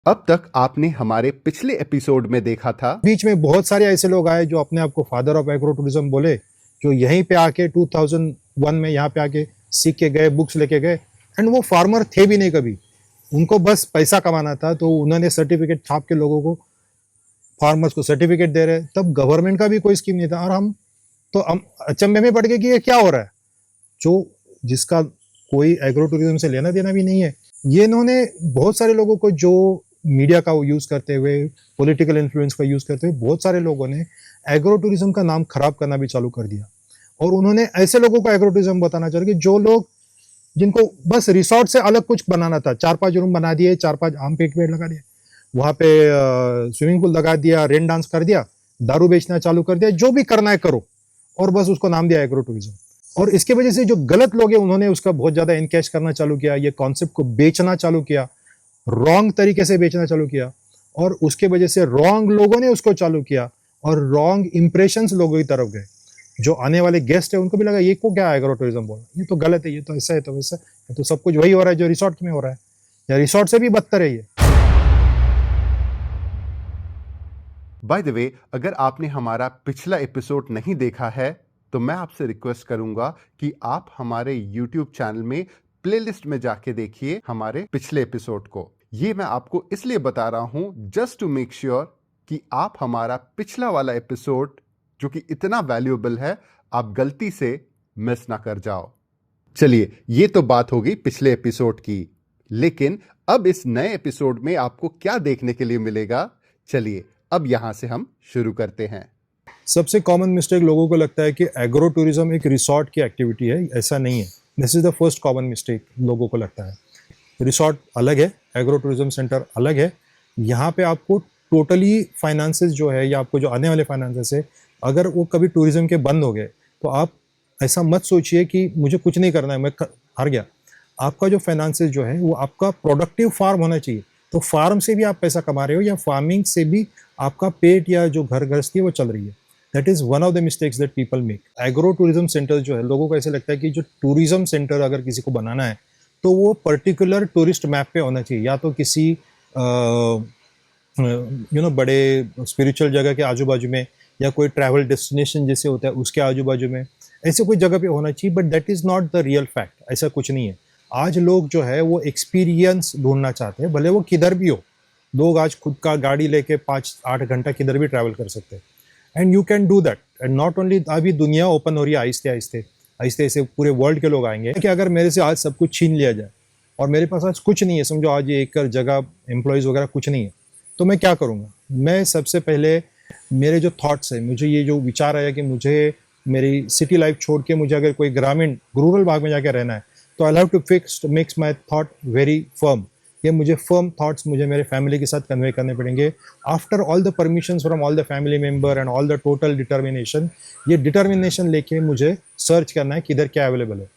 अब तक आपने हमारे पिछले एपिसोड में देखा था, बीच में बहुत सारे ऐसे लोग आए जो अपने आप को फादर ऑफ एग्रो टूरिज्म बोले, जो यहीं पे आके 2001 में यहाँ पे आके सीख के गए, बुक्स लेके गए, एंड वो फार्मर थे भी नहीं कभी, उनको बस पैसा कमाना था। तो उन्होंने सर्टिफिकेट छाप के लोगों को, फार्मर्स को सर्टिफिकेट दे रहे। तब गवर्नमेंट का भी कोई स्कीम नहीं था, और हम अचंभे में पड़ गए कि ये क्या हो रहा है, जो जिसका कोई एग्रो टूरिज्म से लेना देना भी नहीं है। ये इन्होंने बहुत सारे लोगों को, जो मीडिया का यूज करते हुए, पॉलिटिकल इन्फ्लुएंस का यूज करते हुए, बहुत सारे लोगों ने एग्रो टूरिज्म का नाम खराब करना भी चालू कर दिया। और उन्होंने ऐसे लोगों को एग्रो टूरिज्म बताना चाह रहे कि जो लोग, जिनको बस रिसोर्ट से अलग कुछ बनाना था, 4-5 रूम बना दिए, 4-5 आम के पेड़ लगा दिए, वहां पे स्विमिंग पूल लगा दिया, रेन डांस कर दिया, दारू बेचना चालू कर दिया, जो भी करना है करो, और बस उसको नाम दिया एग्रो टूरिज्म। और इसके वजह से जो गलत लोग हैं, उन्होंने उसका बहुत ज्यादा इनकैश करना चालू किया, ये कॉन्सेप्ट को बेचना चालू किया, रॉन्ग तरीके से बेचना चालू किया, और उसके वजह से रॉन्ग लोगों ने उसको चालू किया, और रॉन्ग इंप्रेशंस लोगों की तरफ गए। जो आने वाले गेस्ट है उनको भी लगा ये को क्या एग्रो टूरिज्म बोल, ये तो गलत है, ये तो ऐसा है, तो वैसा है, तो सब कुछ वही हो रहा है जो रिसोर्ट में हो रहा है, या रिसोर्ट से भी बदतर है ये। बाय द वे, अगर आपने हमारा पिछला एपिसोड नहीं देखा है तो मैं आपसे रिक्वेस्ट करूंगा कि आप हमारे YouTube चैनल में प्लेलिस्ट में जाके देखिए हमारे पिछले एपिसोड को। ये मैं आपको इसलिए बता रहा हूं जस्ट टू मेक श्योर कि आप हमारा पिछला वाला एपिसोड, जो कि इतना वैल्यूएबल है, आप गलती से मिस ना कर जाओ। चलिए, ये तो बात होगी पिछले एपिसोड की, लेकिन अब इस नए एपिसोड में आपको क्या देखने के लिए मिलेगा, चलिए अब यहां से हम शुरू करते हैं। सबसे कॉमन मिस्टेक लोगों को लगता है कि एग्रो टूरिज्म एक रिसोर्ट की एक्टिविटी है। ऐसा नहीं है। This is the first common mistake लोगों को लगता है। रिसोर्ट अलग है, एग्रो टूरिज्म सेंटर अलग है। यहाँ पे आपको टोटली फाइनेंसेस जो है, या आपको जो आने वाले फाइनेंसेस है, अगर वो कभी टूरिज्म के बंद हो गए तो आप ऐसा मत सोचिए कि मुझे कुछ नहीं करना है, मैं हार गया। आपका जो फाइनेंसेस जो है वो आपका प्रोडक्टिव फार्म होना चाहिए। तो फार्म से भी आप पैसा कमा रहे हो, या फार्मिंग से भी आपका पेट या जो घर गृहस्थी है वो चल रही है। That is one of the mistakes that people make. Agro tourism centre जो है, लोगों को ऐसे लगता है कि जो टूरिज्म सेंटर अगर किसी को बनाना है तो वो पर्टिकुलर टूरिस्ट मैप पे होना चाहिए, या तो किसी बड़े स्पिरिचुअल जगह के आजू बाजू में, या कोई ट्रैवल डेस्टिनेशन जैसे होता है उसके आजू बाजू में, ऐसे कोई जगह पे होना चाहिए। But that is not the real fact. ऐसा कुछ नहीं है। आज लोग जो है वो एक्सपीरियंस ढूंढना चाहते हैं, भले वो किधर भी हो। लोग आज खुद का गाड़ी लेके 5-8 घंटा किधर भी ट्रैवल कर सकते हैं, and you can do that. And not only, अभी दुनिया ओपन हो रही है आहिस्ते आहिस्ते आहिस्ते आहिस्ते, पूरे वर्ल्ड के लोग आएंगे। कि अगर मेरे से आज सब कुछ छीन लिया जाए और मेरे पास आज कुछ नहीं है, समझो आज ये एक जगह एम्प्लॉयज़ वगैरह कुछ नहीं है, तो मैं क्या करूँगा? मैं सबसे पहले मेरे जो थॉट्स है, मुझे ये जो विचार आया कि मुझे मेरी सिटी लाइफ छोड़ के मुझे अगर कोई ग्रामीण रूरल भाग में जाकर रहना है, तो I have to makes my thought very firm. ये मुझे फर्म थॉट्स मुझे मेरे फैमिली के साथ कन्वे करने पड़ेंगे। After all the permissions from all the family member and all the total determination, ये डिटर्मिनेशन लेके मुझे सर्च करना है किधर क्या अवेलेबल है।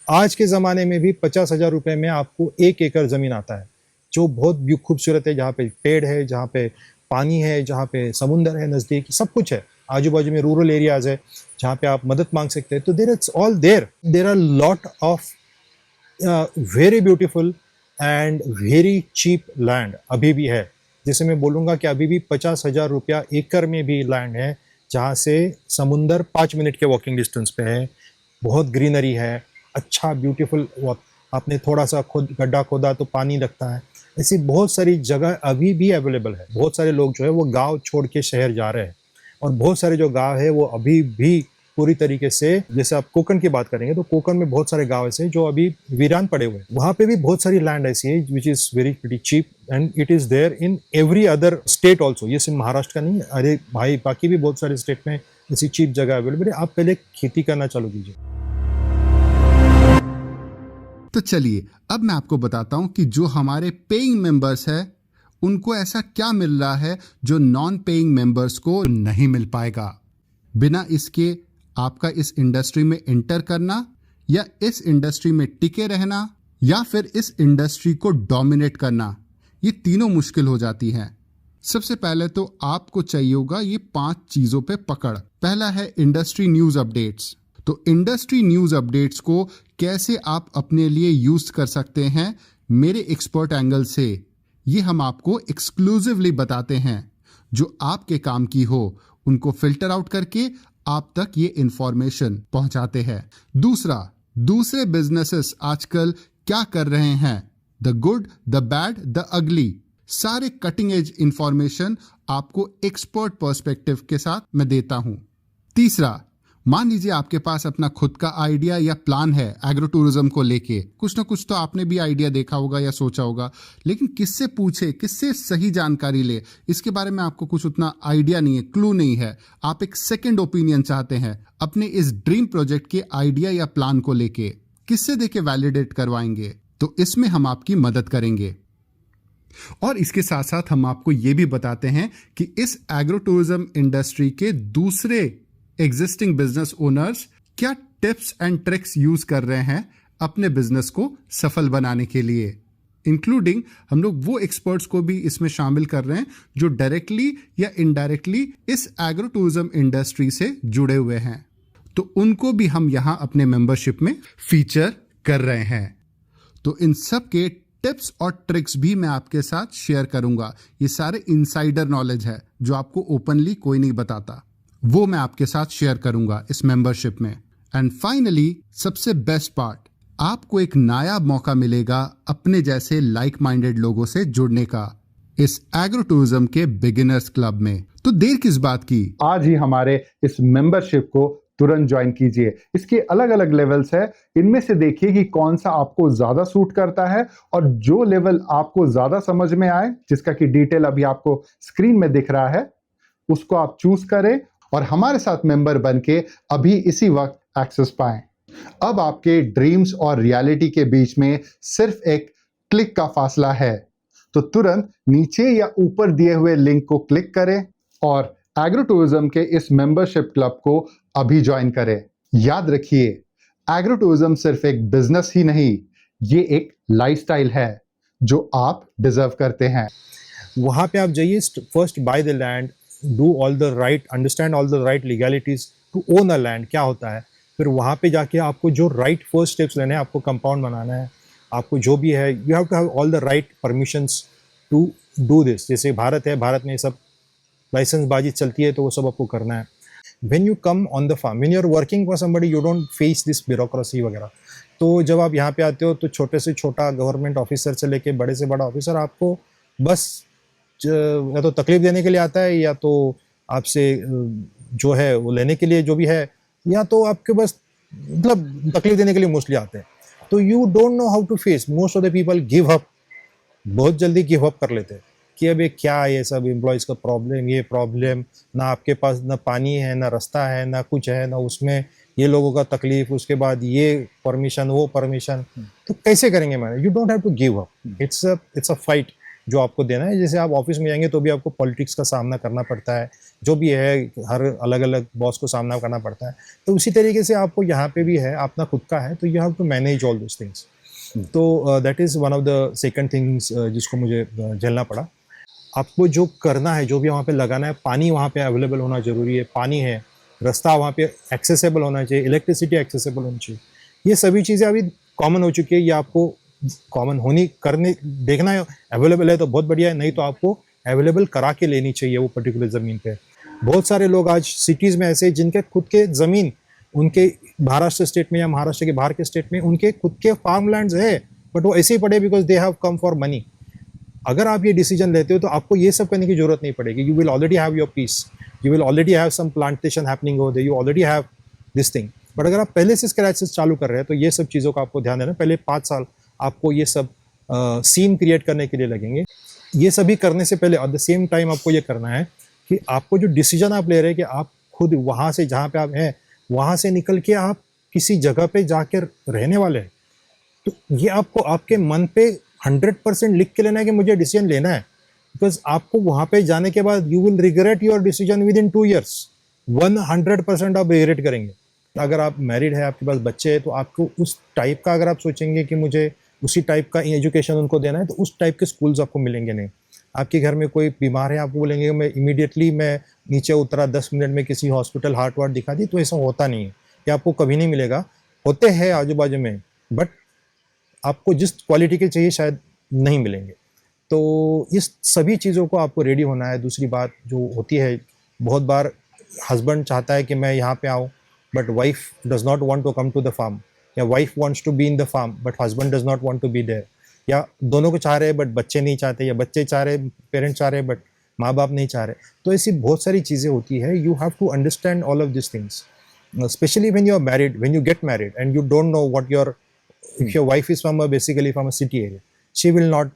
आज के ज़माने में भी 50,000 रुपये में आपको 1 एकड़ ज़मीन आता है, जो बहुत खूबसूरत है, जहाँ पे पेड़ है, जहाँ पे पानी है, जहाँ पे समुंदर है नज़दीक, सब कुछ है। आजू बाजू में रूरल एरियाज़ है जहाँ पे आप मदद मांग सकते हैं। तो there are lot of very beautiful and very cheap land अभी भी है, जिसे मैं बोलूँगा कि अभी भी 50,000 रुपया एकड़ में भी लैंड है, जहाँ से समुंदर 5 मिनट के वॉकिंग डिस्टेंस पे है। बहुत ग्रीनरी है, अच्छा ब्यूटीफुल। आपने थोड़ा सा गड्ढा खोदा तो पानी लगता है। ऐसी बहुत सारी जगह अभी भी अवेलेबल है। बहुत सारे लोग जो है वो गांव छोड़ के शहर जा रहे हैं, और बहुत सारे जो गांव है वो अभी भी पूरी तरीके से, जैसे आप कोकण की बात करेंगे तो कोकण में बहुत सारे गांव ऐसे जो अभी वीरान पड़े हुए हैं। वहाँ पे भी बहुत सारी लैंड ऐसी है which is very pretty cheap, and it is there in every other state also. ये सिर्फ महाराष्ट्र का नहीं, अरे भाई बाकी भी बहुत सारे स्टेट में ऐसी चीप जगह अवेलेबल है। आप पहले खेती करना चालू कीजिए। तो चलिए अब मैं आपको बताता हूं कि जो हमारे पेइंग मेंबर्स है उनको ऐसा क्या मिल रहा है जो नॉन पेइंग मेंबर्स को नहीं मिल पाएगा। बिना इसके आपका इस इंडस्ट्री में एंटर करना, या इस इंडस्ट्री में टिके रहना, या फिर इस इंडस्ट्री को डोमिनेट करना, ये तीनों मुश्किल हो जाती हैं। सबसे पहले तो आपको चाहिए होगा ये 5 चीजों पे पकड़। पहला है इंडस्ट्री न्यूज अपडेट्स। तो इंडस्ट्री न्यूज अपडेट्स को कैसे आप अपने लिए यूज कर सकते हैं मेरे एक्सपर्ट एंगल से, ये हम आपको एक्सक्लूसिवली बताते हैं। जो आपके काम की हो उनको फिल्टर आउट करके आप तक ये इंफॉर्मेशन पहुंचाते हैं। दूसरे बिजनेसेस आजकल क्या कर रहे हैं, the good, the bad, the ugly, सारे कटिंग एज इंफॉर्मेशन आपको एक्सपर्ट पर्सपेक्टिव के साथ मैं देता हूं। तीसरा, मान लीजिए आपके पास अपना खुद का आइडिया या प्लान है एग्रो टूरिज्म को लेके, कुछ ना कुछ तो आपने भी आइडिया देखा होगा या सोचा होगा, लेकिन किससे पूछे, किससे सही जानकारी ले, इसके बारे में आपको कुछ उतना आइडिया नहीं है, क्लू नहीं है। आप एक सेकंड ओपिनियन चाहते हैं अपने इस ड्रीम प्रोजेक्ट के आइडिया या प्लान को लेके, किससे देके वैलिडेट करवाएंगे? तो इसमें हम आपकी मदद करेंगे। और इसके साथ साथ हम आपको ये भी बताते हैं कि इस एग्रो टूरिज्म इंडस्ट्री के दूसरे एग्जिस्टिंग बिजनेस ओनर्स क्या टिप्स एंड ट्रिक्स यूज कर रहे हैं अपने बिजनेस को सफल बनाने के लिए, इंक्लूडिंग हम लोग वो एक्सपर्ट्स को भी इसमें शामिल कर रहे हैं जो डायरेक्टली या इनडायरेक्टली इस एग्रो टूरिज्म इंडस्ट्री से जुड़े हुए हैं। तो उनको भी हम यहां अपने मेंबरशिप में फीचर कर रहे हैं। तो इन सब के टिप्स और ट्रिक्स भी मैं आपके साथ शेयर करूंगा। ये सारे इनसाइडर नॉलेज है जो आपको ओपनली कोई नहीं बताता, वो मैं आपके साथ शेयर करूंगा इस मेंबरशिप में। एंड फाइनली सबसे बेस्ट पार्ट, आपको एक नायाब मौका मिलेगा अपने जैसे लाइक माइंडेड लोगों से जुड़ने का इस एग्रो टूरिज्म के बिगिनर्स क्लब में। तो देर किस बात की, आज ही हमारे इस मेंबरशिप को तुरंत ज्वाइन कीजिए। इसके अलग अलग लेवल्स है, इनमें से देखिए कि कौन सा आपको ज्यादा सूट करता है और जो लेवल आपको ज्यादा समझ में आए, जिसका की डिटेल अभी आपको स्क्रीन में दिख रहा है, उसको आप चूज करें और हमारे साथ मेंबर बनके अभी इसी वक्त एक्सेस पाएं। अब आपके ड्रीम्स और रियलिटी के बीच में सिर्फ एक क्लिक का फासला है, तो तुरंत नीचे या ऊपर दिए हुए लिंक को क्लिक करें और एग्रो टूरिज्म के इस मेंबरशिप क्लब को अभी ज्वाइन करें। याद रखिए, एग्रो टूरिज्म सिर्फ एक बिजनेस ही नहीं, ये एक लाइफस्टाइल है जो आप डिजर्व करते हैं। वहाँ पे आप जाइए, first buy the land, do all the right, understand all the right legalities to own a land क्या होता है। फिर वहाँ पे जाके आपको जो राइट फर्स्ट स्टेप्स लेने हैं, आपको कंपाउंड बनाना है, आपको जो भी है, you have to have all the right permissions to do this. जैसे भारत है, भारत में सब लाइसेंस बाजी चलती है, तो वो सब आपको करना है। When you come on the farm, when you are working for somebody, you don't face this bureaucracy वगैरह। तो जब आप यहाँ पे आते हो तो छोटे से छोटा गवर्नमेंट ऑफिसर से लेके बड़े से बड़ा ऑफिसर आपको बस या तो तकलीफ देने के लिए आता है, या तो आपसे जो है वो लेने के लिए जो भी है, या तो आपके बस मतलब तकलीफ देने के लिए मोस्टली आते हैं। तो you don't know how to face, most of the people give up, बहुत जल्दी गिव अप कर लेते हैं कि अब ये क्या है, ये सब एम्प्लॉयज़ का प्रॉब्लम, ये प्रॉब्लम, ना आपके पास ना पानी है, ना रास्ता है, ना कुछ है, ना उसमें ये लोगों का तकलीफ, उसके बाद ये परमिशन वो परमिशन, तो कैसे करेंगे मैंने। You don't have to give up, it's a fight जो आपको देना है। जैसे आप ऑफिस में जाएंगे तो भी आपको पॉलिटिक्स का सामना करना पड़ता है, जो भी है हर अलग अलग बॉस को सामना करना पड़ता है। तो उसी तरीके से आपको यहाँ पे भी है, अपना खुद का है, तो you have to manage all this things. तो that is one of the second things जिसको मुझे झेलना पड़ा। आपको जो करना है, जो भी वहाँ पे लगाना है, पानी वहाँ पे अवेलेबल होना ज़रूरी है, पानी है, रास्ता वहाँ पे एक्सेसिबल होना चाहिए, इलेक्ट्रिसिटी एक्सेसिबल होनी चाहिए। ये सभी चीज़ें अभी कॉमन हो चुकी है, ये आपको कॉमन होनी करने देखना है। अवेलेबल है तो बहुत बढ़िया है, नहीं तो आपको अवेलेबल करा के लेनी चाहिए वो पर्टिकुलर ज़मीन पे। बहुत सारे लोग आज सिटीज़ में ऐसे जिनके खुद के ज़मीन, उनके महाराष्ट्र स्टेट में या महाराष्ट्र के बाहर के स्टेट में उनके खुद के फार्म लैंड्स है, बट वो ऐसे ही पड़े because they have come for money. अगर आप ये डिसीजन लेते हो तो आपको ये सब करने की जरूरत नहीं पड़ेगी। You will already have your peace, you will already have some plantation happening over there, you already have this thing. But अगर आप पहले से स्क्रैच से चालू कर रहे हैं तो ये सब चीज़ों का आपको ध्यान देना है। पहले 5 साल आपको ये सब सीन क्रिएट करने के लिए लगेंगे। ये सभी करने से पहले एट द सेम टाइम आपको ये करना है कि आपको जो डिसीजन आप ले रहे हैं कि आप खुद वहाँ से जहाँ पे आप हैं वहाँ से निकल के आप किसी जगह पे जाकर रहने वाले हैं, तो ये आपको आपके मन पे 100% लिख के लेना है कि मुझे डिसीजन लेना है। बिकॉज आपको वहाँ पे जाने के बाद you will regret your decision with in 2 years, 100% आप रिग्रेट करेंगे। अगर आप मैरिड है, आपके पास बच्चे हैं, तो आपको उस टाइप का अगर आप सोचेंगे कि मुझे उसी टाइप का एजुकेशन उनको देना है, तो उस टाइप के स्कूल्स आपको मिलेंगे नहीं। आपके घर में कोई बीमार है, आपको बोलेंगे मैं इमीडिएटली मैं नीचे उतरा 10 मिनट में किसी हॉस्पिटल हार्ट वार्ट दिखा दी, तो ऐसा होता नहीं है, ये आपको कभी नहीं मिलेगा। होते हैं आजू बाजू में, बट आपको जिस क्वालिटी के चाहिए शायद नहीं मिलेंगे। तो इस सभी चीज़ों को आपको रेडी होना है। दूसरी बात जो होती है, बहुत बार हस्बैंड चाहता है कि मैं यहाँ पे आऊँ, but wife does not want to come to the farm, या wife wants to be in the farm but husband does not want to be there, या दोनों को चाह रहे हैं बट बच्चे नहीं चाहते, या बच्चे चाह रहे, पेरेंट्स चाह रहे बट माँ बाप नहीं चाह रहे। तो ऐसी बहुत सारी चीज़ें होती है। You have to understand all of this things, especially when you are married, when you get married and you don't know what your, if your wife is from a basically from a city area, she will not,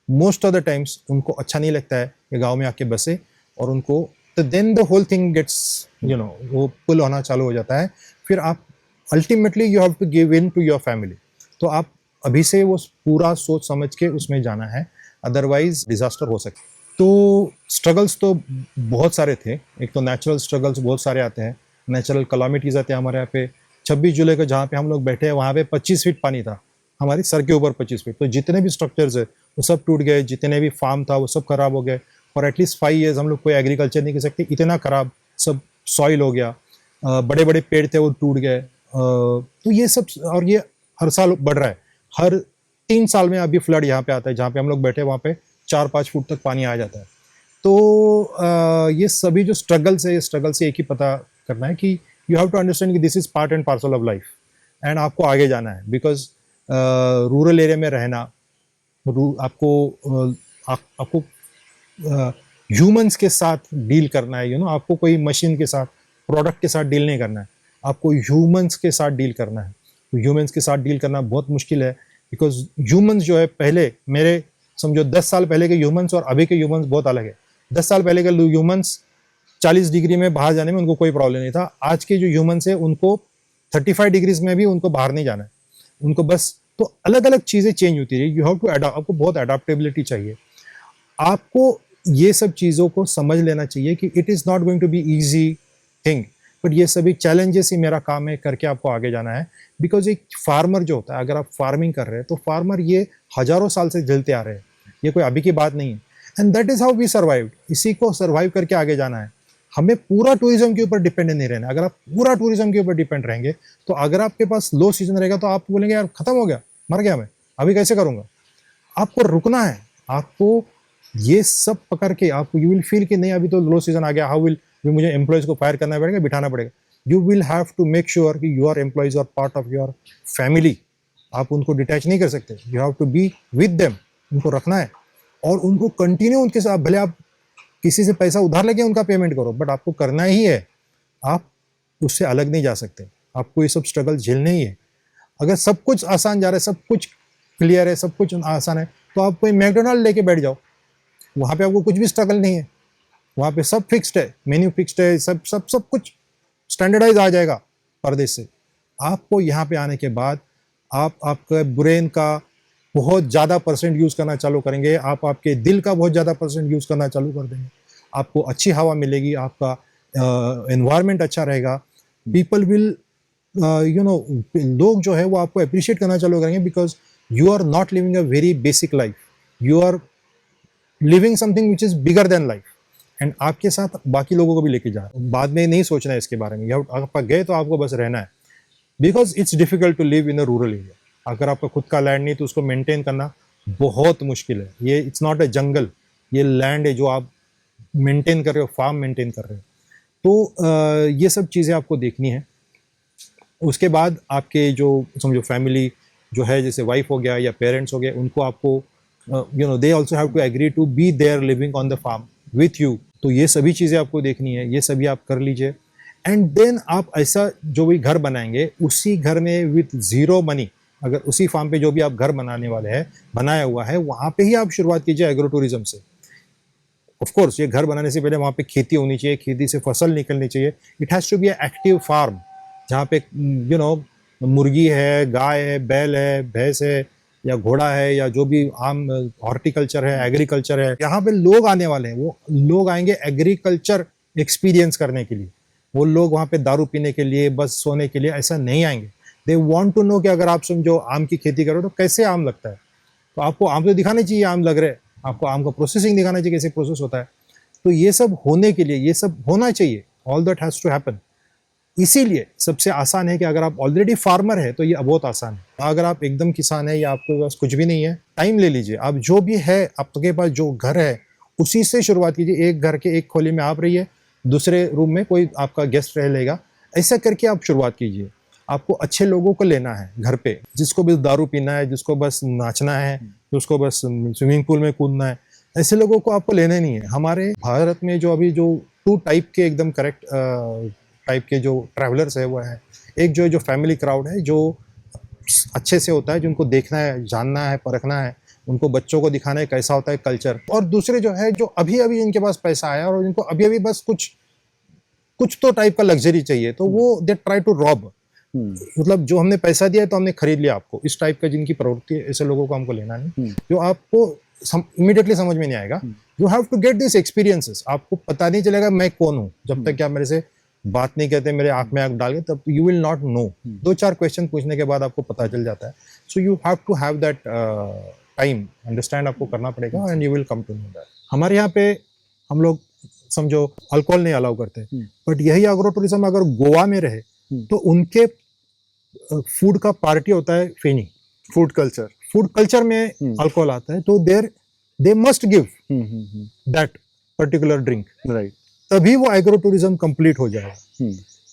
most of the times उनको अच्छा नहीं लगता है कि गांव में आके बसे, और उनको तो then the whole thing gets, you know, वो पुल होना चालू हो जाता है। फिर आप ultimately you have to give in to your family। तो आप अभी से वो पूरा सोच समझ के उसमें जाना है, अदरवाइज डिजास्टर हो सकता है। तो स्ट्रगल्स तो बहुत सारे थे। एक तो नेचुरल स्ट्रगल्स बहुत सारे आते हैं, नेचुरल कलामिटीज आते हैं हमारे यहाँ पे। 26 जुलाई को जहाँ पे हम लोग बैठे हैं वहाँ पे 25 फीट पानी था, हमारी सर के ऊपर 25 फीट। तो जितने भी स्ट्रक्चर्स है वो सब टूट गए, जितने भी फार्म था वो सब खराब हो गए। फॉर एटलीस्ट 5 years हम लोग कोई एग्रीकल्चर नहीं कर सकते, इतना खराब सब सॉइल हो गया। बड़े बड़े पेड़ थे वो टूट गए। तो ये सब, और ये हर साल बढ़ रहा है। हर 3 साल में अभी फ्लड यहाँ पे आता है, जहाँ पे हम लोग बैठे वहाँ पे 4-5 फुट तक पानी आ जाता है। तो ये सभी जो स्ट्रगल्स है, ये स्ट्रगल से एक ही पता करना है कि यू हैव टू अंडरस्टैंड कि this is part and parcel of life, and आपको आगे जाना है। बिकॉज रूरल एरिया में रहना, आपको ह्यूमंस के साथ डील करना है। आपको कोई मशीन के साथ, प्रोडक्ट के साथ डील नहीं करना है, आपको ह्यूमंस के साथ डील करना है। तो ह्यूमंस के साथ डील करना बहुत मुश्किल है, बिकॉज ह्यूमंस जो है, पहले मेरे समझो 10 साल पहले के ह्यूमंस और अभी के ह्यूमंस बहुत अलग है। 10 साल पहले के ह्यूमंस 40 डिग्री में बाहर जाने में उनको कोई प्रॉब्लम नहीं था। आज के जो ह्यूमंस है उनको 35 डिग्रीज में भी उनको बाहर नहीं जाना है, उनको बस। तो अलग अलग चीज़ें चेंज होती है। यू हैव टू अडॉप्ट, आपको बहुत अडॉप्टेबिलिटी चाहिए। आपको ये सब चीज़ों को समझ लेना चाहिए कि it is not going to be easy thing, but ये सभी चैलेंजेस ही मेरा काम है, करके आपको आगे जाना है। बिकॉज एक फार्मर जो होता है, अगर आप फार्मिंग कर रहे हैं तो फार्मर ये हजारों साल से झेलते आ रहे हैं, ये कोई अभी की बात नहीं है। And that is how we survive. इसी को सर्वाइव करके आगे जाना है। हमें पूरा टूरिज्म के ऊपर डिपेंडेंट नहीं रहना। अगर आप पूरा टूरिज्म के ऊपर डिपेंड रहेंगे तो अगर आपके पास लो सीजन रहेगा तो आप बोलेंगे यार खत्म हो गया, मर गया मैं, अभी कैसे करूँगा। आपको रुकना है, आपको ये सब पकड़ के, आपको यू विल फील कि नहीं अभी तो लो सीजन आ गया, हाउ विल मुझे एम्प्लॉयज़ को फायर करना पड़ेगा, बिठाना पड़ेगा। You will have to make sure कि your employees are part of your family. आप उनको डिटैच नहीं कर सकते, you have to be with them. उनको रखना है और उनको कंटिन्यू उनके साथ, भले आप किसी से पैसा उधार लेके उनका पेमेंट करो, बट आपको करना ही है। आप उससे अलग नहीं जा सकते, आपको ये सब स्ट्रगल झेलने ही है। अगर सब कुछ आसान जा रहा है, सब कुछ क्लियर है, सब कुछ आसान है, तो आप कोई मैकडोनाल्ड लेके बैठ जाओ, वहाँ पे आपको कुछ भी स्ट्रगल नहीं है। वहाँ पे सब फिक्स्ड है, मेन्यू फिक्स्ड है, सब कुछ स्टैंडर्डाइज आ जाएगा परदेश से। आपको यहाँ पे आने के बाद आप आपके ब्रेन का बहुत ज़्यादा परसेंट यूज़ करना चालू करेंगे, आप आपके दिल का बहुत ज़्यादा परसेंट यूज़ करना चालू कर देंगे। आपको अच्छी हवा मिलेगी, आपका एनवायरनमेंट अच्छा रहेगा। पीपल विल लोग जो है वो आपको अप्रिशिएट करना चालू करेंगे, because you are not living a very basic life, you are living something which is bigger than life. And आपके साथ बाकी लोगों को भी लेके जा, बाद में नहीं सोचना है इसके बारे में। आप गए तो आपको बस रहना है, because it's difficult to live in a rural area. अगर आपका खुद का लैंड नहीं तो उसको मेंटेन करना बहुत मुश्किल है। ये इट्स नॉट अ जंगल, ये लैंड है जो आप मेंटेन कर रहे हो, फार्म मेंटेन कर रहे हो। तो ये सब चीज़ें आपको देखनी है। उसके बाद आपके जो समझो फैमिली जो है, जैसे वाइफ हो गया या पेरेंट्स हो गए, उनको आपको they also have to agree to be there living on the farm with you. तो ये सभी चीज़ें आपको देखनी है, ये सभी आप कर लीजिए। एंड देन आप ऐसा जो भी घर बनाएंगे, उसी घर में विथ ज़ीरो मनी, अगर उसी फार्म पे जो भी आप घर बनाने वाले हैं, बनाया हुआ है, वहाँ पे ही आप शुरुआत कीजिए एग्रो टूरिज्म से। ऑफ कोर्स ये घर बनाने से पहले वहाँ पे खेती होनी चाहिए, खेती से फसल निकलनी चाहिए। It has to be a active farm, जहाँ पे मुर्गी है, गाय है, बैल है, भैंस है, या घोड़ा है, या जो भी आम हॉर्टिकल्चर है, एग्रीकल्चर है। यहाँ पे लोग आने वाले हैं, वो लोग आएंगे एग्रीकल्चर एक्सपीरियंस करने के लिए। वो लोग वहाँ पे दारू पीने के लिए, बस सोने के लिए ऐसा नहीं आएंगे। दे वॉन्ट टू नो कि अगर आप समझो आम की खेती करो तो कैसे आम लगता है। तो आपको आम तो दिखाने चाहिए, आम लग रहे हैं, आपको आम का प्रोसेसिंग दिखाना चाहिए, कैसे प्रोसेस होता है। तो ये सब होने के लिए, ये सब होना चाहिए, all that has to happen. इसीलिए सबसे आसान है कि अगर आप ऑलरेडी फार्मर है तो ये बहुत आसान है। अगर आप एकदम किसान है या आपके पास कुछ भी नहीं है, टाइम ले लीजिए। आप जो भी है आपके पास जो घर है उसी से शुरुआत कीजिए। एक घर के एक खोली में आप रहिए, दूसरे रूम में कोई आपका गेस्ट रह लेगा, ऐसा करके आप शुरुआत कीजिए। आपको अच्छे लोगों को लेना है घर पे, जिसको बस दारू पीना है, जिसको बस नाचना है, जिसको बस स्विमिंग पूल में कूदना है, ऐसे लोगों को आपको लेना नहीं है। हमारे भारत में जो अभी जो 2 टाइप के एकदम करेक्ट टाइप के जो ट्रैवलर्स है वो है, एक जो फैमिली क्राउड है जो अच्छे से होता है, जिनको देखना है, जानना है, परखना है, उनको बच्चों को दिखाना है कैसा होता है कल्चर। और दूसरे जो है जो अभी अभी इनके पास पैसा आया और इनको अभी अभी बस कुछ तो टाइप का लग्जरी चाहिए, तो वो दे ट्राई टू रॉब, मतलब जो हमने पैसा दिया है तो हमने खरीद लिया आपको, इस टाइप का जिनकी प्रवृत्ति है, ऐसे लोगों को हमको लेना नहीं। जो आपको इमीडिएटली समझ में नहीं आएगा। You have to get this experiences. आपको पता नहीं चलेगा मैं कौन हूँ जब तक कि आप मेरे से बात नहीं कहते, मेरे आंख में आंख डाल के, तब you will not know. 2-4 question पूछने के बाद आपको पता चल जाता है। So you have to have that time, understand आपको करना पड़ेगा and you will come to know that. हमारे यहाँ पे हम लोग समझो अल्कोहल नहीं अलाउ करते, बट यही एग्रो टूरिज्म अगर गोवा में रहे तो उनके फूड का पार्टी होता है फेनी, फूड कल्चर में अल्कोहल आता है, तो they must give that particular drink, right, तभी वो एग्रो टूरिज्म कंप्लीट हो जाएगा।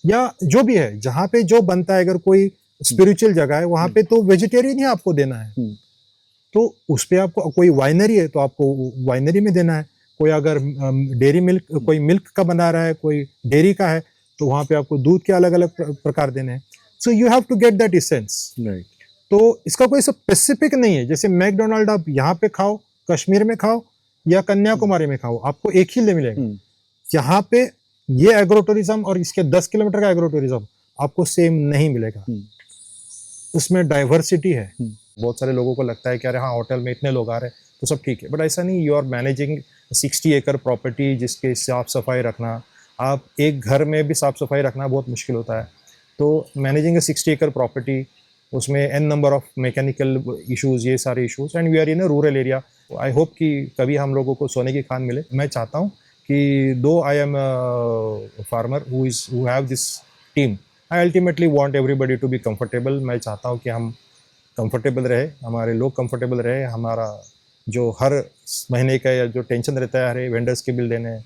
या जो भी है जहाँ पे जो बनता है, अगर कोई स्पिरिचुअल जगह है वहां पे तो वेजिटेरियन ही आपको देना है, तो उस पे आपको, कोई वाइनरी है तो आपको वाइनरी में देना है, कोई अगर डेयरी मिल्क, कोई मिल्क का बना रहा है, कोई डेयरी का है, तो वहां पे आपको दूध के अलग अलग प्रकार देने हैं। So you have to get that essence, right. तो इसका कोई स्पेसिफिक नहीं है, जैसे मैकडोनाल्ड आप यहाँ पे खाओ, कश्मीर में खाओ या कन्याकुमारी में खाओ, आपको एक ही मिलेगा। यहाँ पे ये एग्रो टूरिज्म और इसके 10 किलोमीटर का एग्रो टूरिज्म आपको सेम नहीं मिलेगा, उसमें डाइवर्सिटी है। बहुत सारे लोगों को लगता है कि अरे हाँ होटल में इतने लोग आ रहे हैं तो सब ठीक है, बट ऐसा नहीं। यू आर मैनेजिंग 60 एकड़ प्रॉपर्टी, जिसके साफ सफाई रखना, आप एक घर में भी साफ सफाई रखना बहुत मुश्किल होता है। तो मैनेजिंग 60 एकड़ प्रॉपर्टी, उसमें an number of mechanical issues, ये सारे issues, and we are in a rural area. I hope कि कभी हम लोगों को सोने की खान मिले। मैं चाहता हूँ कि though I am farmer who have this team, I ultimately want everybody to be comfortable. मैं चाहता हूँ कि हम कंफर्टेबल रहे, हमारे लोग कंफर्टेबल रहे, हमारा जो हर महीने का या जो टेंशन रहता है हरे वेंडर्स के बिल देने,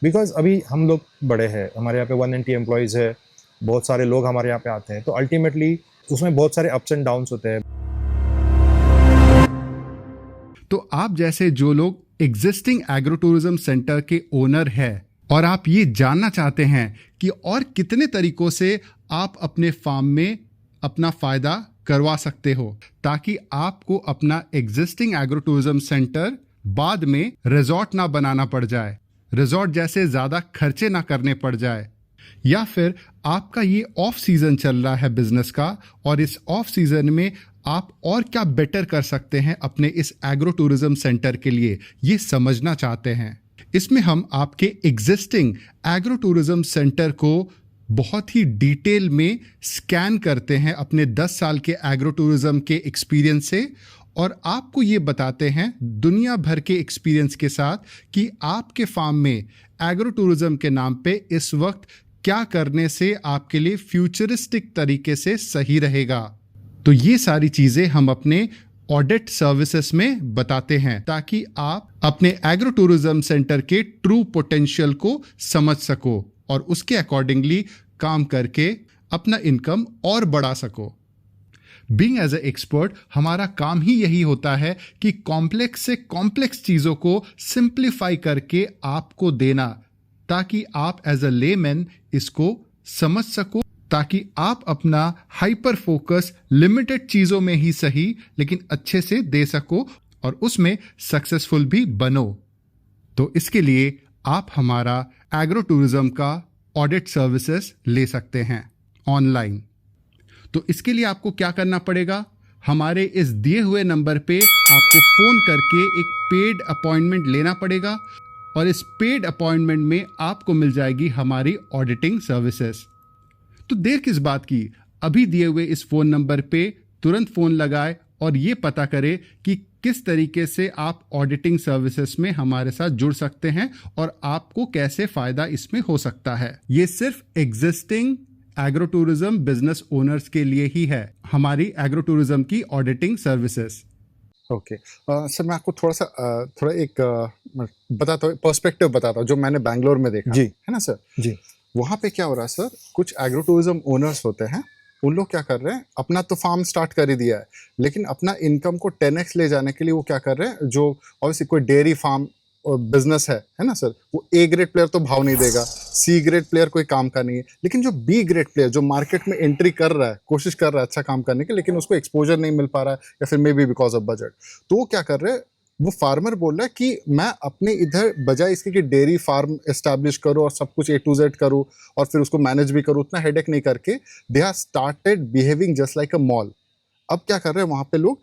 बिकॉज अभी हम लोग बड़े हैं, हमारे यहाँ पे 190 एम्प्लॉयज़ है, बहुत सारे लोग हमारे यहाँ पे आते हैं, तो अल्टीमेटली उसमें बहुत सारे अप्स एंड डाउन्स होते हैं। तो आप जैसे जो लोग एग्जिस्टिंग एग्रो टूरिज्म सेंटर के ओनर हैं और आप ये जानना चाहते हैं कि और कितने तरीकों से आप अपने फार्म में अपना फायदा करवा सकते हो ताकि आपको अपना एग्जिस्टिंग एग्रो टूरिज्म सेंटर बाद में रिजॉर्ट ना बनाना पड़ जाए, रिजॉर्ट जैसे ज़्यादा खर्चे ना करने पड़ जाए, या फिर आपका ये ऑफ सीज़न चल रहा है बिजनेस का और इस ऑफ सीज़न में आप और क्या बेटर कर सकते हैं अपने इस एग्रो टूरिज्म सेंटर के लिए, ये समझना चाहते हैं। इसमें हम आपके एग्जिस्टिंग एग्रो टूरिज्म सेंटर को बहुत ही डिटेल में स्कैन करते हैं अपने 10 साल के एग्रो टूरिज्म के एक्सपीरियंस से, और आपको ये बताते हैं दुनिया भर के एक्सपीरियंस के साथ कि आपके फार्म में एग्रो टूरिज्म के नाम पे इस वक्त क्या करने से आपके लिए फ्यूचरिस्टिक तरीके से सही रहेगा। तो ये सारी चीज़ें हम अपने ऑडिट सर्विसेज में बताते हैं ताकि आप अपने एग्रो टूरिज्म सेंटर के ट्रू पोटेंशियल को समझ सको और उसके अकॉर्डिंगली काम करके अपना इनकम और बढ़ा सको। बीइंग एज ए एक्सपर्ट हमारा काम ही यही होता है कि कॉम्प्लेक्स से कॉम्प्लेक्स चीज़ों को सिंप्लीफाई करके आपको देना, ताकि आप एज अ लेमैन इसको समझ सको, ताकि आप अपना हाइपर फोकस लिमिटेड चीज़ों में ही सही लेकिन अच्छे से दे सको और उसमें सक्सेसफुल भी बनो। तो इसके लिए आप हमारा एग्रो टूरिज्म का ऑडिट सर्विसेज ले सकते हैं ऑनलाइन। तो इसके लिए आपको क्या करना पड़ेगा, हमारे इस दिए हुए नंबर पे आपको फ़ोन करके एक पेड अपॉइंटमेंट लेना पड़ेगा और इस पेड अपॉइंटमेंट में आपको मिल जाएगी हमारी ऑडिटिंग सर्विसेज। तो देर किस बात की, अभी दिए हुए इस फ़ोन नंबर पे तुरंत फ़ोन लगाए और ये पता करें कि किस तरीके से आप ऑडिटिंग सर्विसेज में हमारे साथ जुड़ सकते हैं और आपको कैसे फ़ायदा इसमें हो सकता है। ये सिर्फ existing agro tourism business owners के लिए ही है, हमारी एग्रो टूरिज्म की ऑडिटिंग सर्विसेज। ओके सर, मैं आपको थोड़ा एक बताता हूँ, पर्सपेक्टिव बताता हूँ जो मैंने बैंगलोर में देखा जी। है ना सर। जी। वहाँ पे क्या हो रहा है सर, कुछ एग्रो टूरिज्म ओनर्स होते हैं, उन लोग क्या कर रहे हैं, अपना तो फार्म स्टार्ट कर ही दिया है, लेकिन अपना इनकम को 10x ले जाने के लिए वो क्या कर रहे हैं, जो ऑब्वियसली कोई डेयरी फार्म बिजनेस है ना सर, वो ए ग्रेड प्लेयर तो भाव नहीं देगा, सी ग्रेड प्लेयर कोई काम का नहीं है, लेकिन जो बी ग्रेड प्लेयर जो मार्केट में एंट्री कर रहा है, कोशिश कर रहा है अच्छा काम करने की, लेकिन उसको एक्सपोजर नहीं मिल पा रहा है, या फिर may be because of budget, तो वो क्या कर रहे हैं, वो फार्मर बोल रहा है कि मैं अपने इधर बजाय इसके कि डेयरी फार्म एस्टैब्लिश करूँ और सब कुछ A to Z करूँ और फिर उसको मैनेज भी करूँ, उतना हेडेक नहीं करके they are started behaving just like a mall. अब क्या कर रहे हैं वहाँ पे लोग,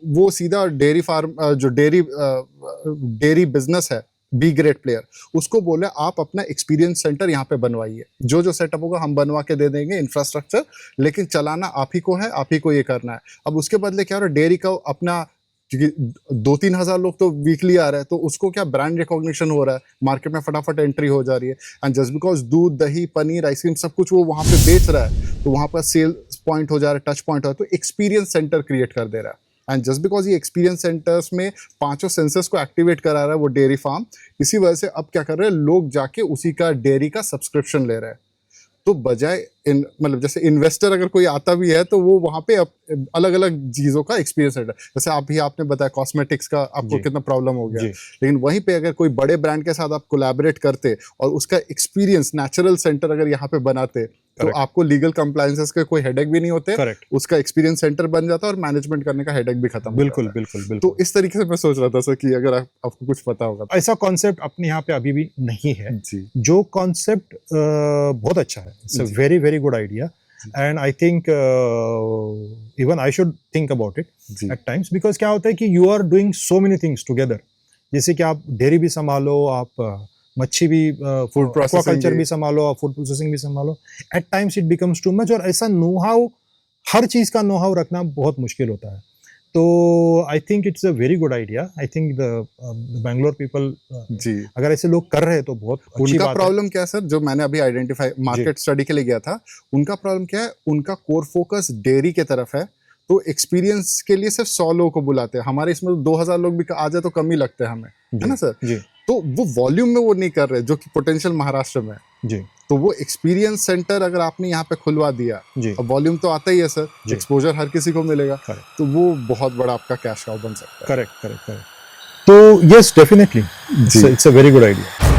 वो सीधा डेयरी फार्म जो डेयरी बिजनेस है, बी ग्रेड प्लेयर, उसको बोले आप अपना एक्सपीरियंस सेंटर यहाँ पे बनवाइए, जो जो सेटअप होगा हम बनवा के दे देंगे इंफ्रास्ट्रक्चर, लेकिन चलाना आप ही को है, आप ही को ये करना है। अब उसके बदले क्या हो रहा है, डेयरी का अपना, क्योंकि 2-3 हज़ार लोग तो वीकली आ रहे हैं, तो उसको क्या ब्रांड रिकॉग्निशन हो रहा है, मार्केट में फटाफट एंट्री हो जा रही है, एंड जस्ट बिकॉज दूध, दही, पनीर, आइसक्रीम सब कुछ वो वहाँ पे बेच रहा है, तो वहाँ पर सेल पॉइंट हो जा रहा है, टच पॉइंट हो रहा है, तो एक्सपीरियंस सेंटर क्रिएट कर दे रहा है। एंड जस्ट बिकॉज ये एक्सपीरियंस सेंटर्स में 5 सेंसर्स को एक्टिवेट करा रहा है वो डेयरी फार्म, इसी वजह से अब क्या कर रहे हैं लोग, जाके उसी का डेयरी का सब्सक्रिप्शन ले रहे हैं। तो बजाय मतलब जैसे इन्वेस्टर अगर कोई आता भी है तो वो वहाँ पे अलग अलग चीज़ों का एक्सपीरियंस रहता है, जैसे आपने बताया कॉस्मेटिक्स का आपको कितना प्रॉब्लम हो गया, लेकिन वहीं पे अगर कोई बड़े ब्रांड के साथ आप कोलैबोरेट करते और उसका एक्सपीरियंस नेचुरल सेंटर अगर यहाँ पे बनाते, तो आपको लीगल कंप्लायंसेस के कोई हेडेक भी नहीं होते, उसका एक्सपीरियंस सेंटर बन जाता और मैनेजमेंट करने का हेडेक भी खत्म। बिल्कुल बिल्कुल बिल्कुल। तो इस तरीके से मैं सोच रहा था सर कि अगर आपको कुछ पता होगा। ऐसा कॉन्सेप्ट अपने यहाँ पे अभी भी नहीं है जी। जो कॉन्सेप्ट बहुत अच्छा है, it's a very very good idea, and I think even I should think about it at times, because क्या होता है कि you are doing so many things together, जैसे कि आप डेयरी भी संभालो, आप मच्छी भी, फूड एक्वाकल्चर भी संभालो, फूड प्रोसेसिंग भी संभालो, at times it becomes too much, और ऐसा नो हाउ, हर चीज़ का नो हाउ रखना बहुत मुश्किल होता है। तो I think it's a very good idea, I think the Bangalore people, जी, अगर ऐसे लोग कर रहे हैं तो बहुत अच्छी उनका बात प्रॉब्लम क्या है सर, जो मैंने अभी आइडेंटिफाई मार्केट स्टडी के लिए गया था, उनका प्रॉब्लम क्या है, उनका कोर फोकस डेयरी के तरफ है, तो एक्सपीरियंस के लिए सिर्फ 100 लोगों को बुलाते हैं, हमारे इसमें 2000 लोग भी आ जाए तो कम ही लगते हैं हमें, है ना सर जी। तो वो वॉल्यूम में वो नहीं कर रहे जो कि पोटेंशियल महाराष्ट्र में है। जी। तो वो एक्सपीरियंस सेंटर अगर आपने यहाँ पे खुलवा दिया, अब वॉल्यूम तो आता ही है सर, एक्सपोजर हर किसी को मिलेगा, तो वो बहुत बड़ा आपका कैश काउ बन सकता है। Correct correct correct. तो yes definitely it's a very good idea.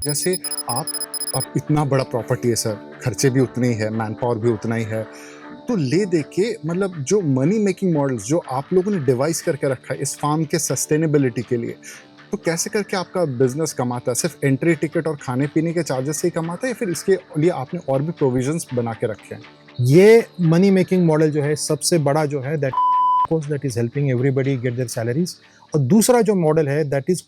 जैसे आप इतना बड़ा प्रॉपर्टी है सर, खर्चे भी उतने ही है, मैन पावर भी उतना ही है, तो ले दे के मतलब जो मनी मेकिंग मॉडल्स जो आप लोगों ने डिवाइस करके रखा है इस फार्म के सस्टेनेबिलिटी के लिए, तो कैसे करके आपका बिजनेस कमाता है? सिर्फ एंट्री टिकट और खाने पीने के चार्जेस से ही कमाता है, या फिर इसके लिए आपने और भी प्रोविजंस बना के रखे हैं? ये मनी मेकिंग मॉडल जो है सबसे बड़ा जो है that is helping everybody gate there salaries, और दूसरा जो मॉडल है दैट इज